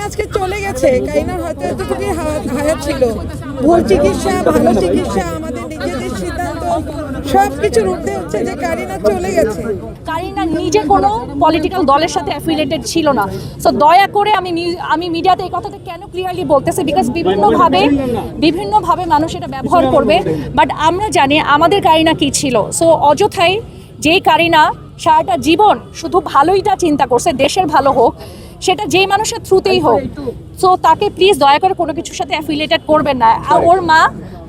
আজকে চলে গেছে। কারিনার হয়তো এতটুকুই হায়াত ছিল। ভুল চিকিৎসা, ভালো চিকিৎসা, আমাদের নিজেদের সিদ্ধান্ত সবকিছুর ঊর্ধ্বে হচ্ছে যে কারিনা চলে গেছে। কারিনা নিজে কোনো পলিটিক্যাল দলের সাথে অ্যাফিলিয়েটেড ছিল না। সো দয়া করে আমি মিডিয়াতে এই কথাটা কেন ক্লিয়ারলি বলতেছি, বিকজ বিভিন্নভাবে মানুষ এটা ব্যবহার করবে। বাট আমরা জানি আমাদের কারিনা কি ছিল। সো অযথাই যেই কারিনা সারাটা জীবন শুধু ভালোইটা চিন্তা করছে, দেশের ভালো হোক, সেটা যেই মানুষের থ্রুতেই হোক, সো তাকে প্লিজ দয়া করে কোনো কিছুর সাথে অ্যাফিলিয়েটেড করবেন না। আর ওর মা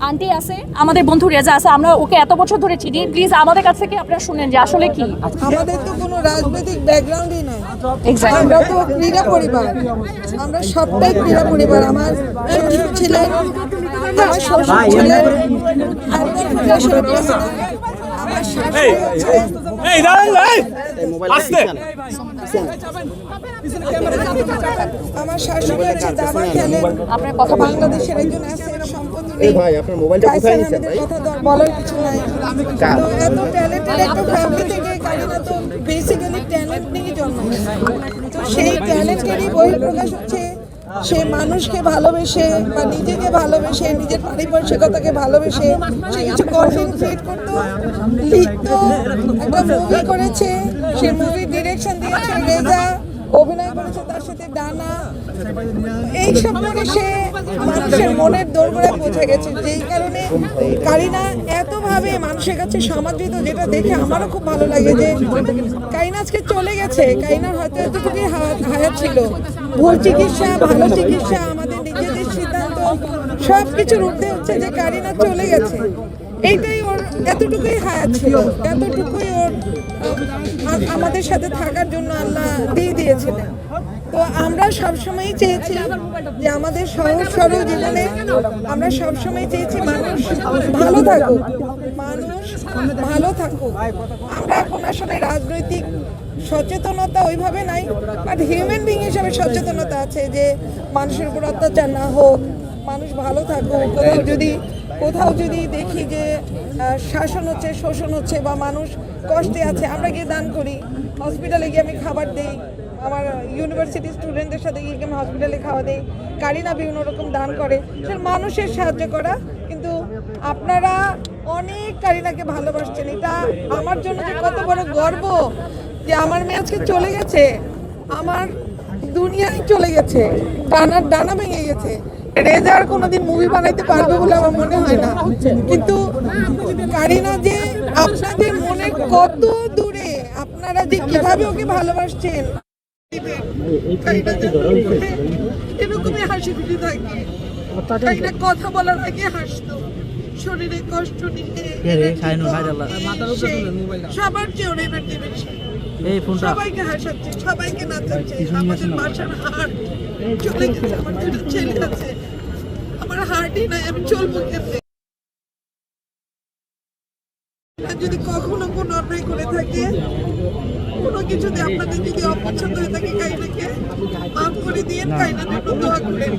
আন্টি আছে, আমাদের বন্ধু রেজা আছে, আমরা ওকে এত বছর ধরে চিনি। প্লিজ আমাদের কাছ থেকে আপনারা শুনেন যে আসলে কি। আমাদের তো কোনো রাজনৈতিক ব্যাকগ্রাউন্ডই নাই, আমরা তো ক্রীড়া পরিবার, আমরা সবটাই ক্রীড়া পরিবার। আমার শ্বশুর ছিলেন, আমার শ্বশুর ছিলেন ফুটবল ফেডারেশনের প্রেসিডেন্ট, আমার শাশুড়ি আমার শাশুড়ি হচ্ছে দাবা খেলেন, আপনার কথা বাংলাদেশের একজন অ্যাসেট সম্পত্তি কথা তো বলার কিছু নাই। তো এত ট্যালেন্টেড একটা ফ্যামিলি থেকে কারিনা তো বেসিক্যালি ট্যালেন্ট নিয়ে জন্মাইছে। তো সেই ট্যালেন্টেরই বহিঃপ্রকাশ হচ্ছে সে মানুষকে ভালোবেসে বা নিজেকে ভালোবেসে, নিজের পারিপার্শ্বিকতাকে ভালোবেসে সে কিছু কন্টেন্ট ক্রিয়েট করতো, লিখতো, একটা মুভি করেছে, সে মুভির ডিরেকশন দিয়েছে রেজা, অভিনয় করেছে তার সাথে ডানা। এইসব করে সে মানুষের মনের দোরগোড়ায় পৌঁছে গেছে, যেই কারণে কারিনা এতভাবে মানুষের কাছে সমাদৃত, যেটা দেখে আমারও খুব ভালো লাগে যে কারিনা আজকে চলে গেছে। কারিনার হয়তো এতটুকুই হায়াত ছিল। ভুল চিকিৎসা, ভালো চিকিৎসা, আমাদের নিজেদের সিদ্ধান্ত সবকিছুর ঊর্ধ্বে হচ্ছে যে কারিনা চলে গেছে। এইটাই ওর এতটুকুই হায়াত ছিল, এতটুকুই ওর আমাদের সাথে থাকার জন্য আল্লাহ দিয়ে দিয়েছিলেন। তো আমরা সবসময় চেয়েছি যে আমাদের সহজ সরল জীবনে আমরা সবসময় চেয়েছি মানুষ ভালো থাকুক, মানুষ ভালো থাকুক। আমরা এখন আসলে রাজনৈতিক সচেতনতা ওইভাবে নাই, বাট হিউম্যান বিং হিসাবে সচেতনতা আছে যে মানুষের উপর অত্যাচার না হোক, মানুষ ভালো থাকুক। কোথাও যদি দেখি যে শাসন হচ্ছে, শোষণ হচ্ছে বা মানুষ কষ্টে আছে, আমরা গিয়ে দান করি। হসপিটালে গিয়ে আমি খাবার দিই, আমার ইউনিভার্সিটি স্টুডেন্টদের সাথে গিয়ে আমি হসপিটালে খাওয়া দিই। কারিনা বিভিন্ন রকম দান করে, সে মানুষের সাহায্য করা। কিন্তু আপনারা অনেক কারিনাকে ভালোবাসছেন, এটা আমার জন্য যে কত বড় গর্ব যে আমার মেয়ে আজকে চলে গেছে, আমার দুনিয়ায় চলে গেছে, ডানা ভেঙে গেছে। রেজা আর কোনোদিন মুভি বানাইতে পারবে বলে আমার মনে হয় না, কিন্তু কারিনা যে আপনাদের মনের কত দূরে, আপনারা যে কিভাবে ওকে ভালোবাসছেন, এরকমই হাসি খুশি থাকে। কারিনা কথা বলার আগে হাসতো, শরীরে কষ্ট নিয়ে সবার চেয়ে ওর এনার্জি বেশি, সবাইকে হাসাচ্ছে, সবাইকে নাচাচ্ছে। আমাদের বাসার হাট চলে গেছে, আমার দুটো ছেলে আছে, আমার হার্টই নাই, আমি চলবো কেমনে? যদি কখনো কোনো অন্যায় করে থাকে, কোনো কিছুতে আপনাদের যদি অপছন্দ হয়ে থাকে, কারিনাকে মাফ করে দিয়ে কারিনার জন্য দোয়া করেন।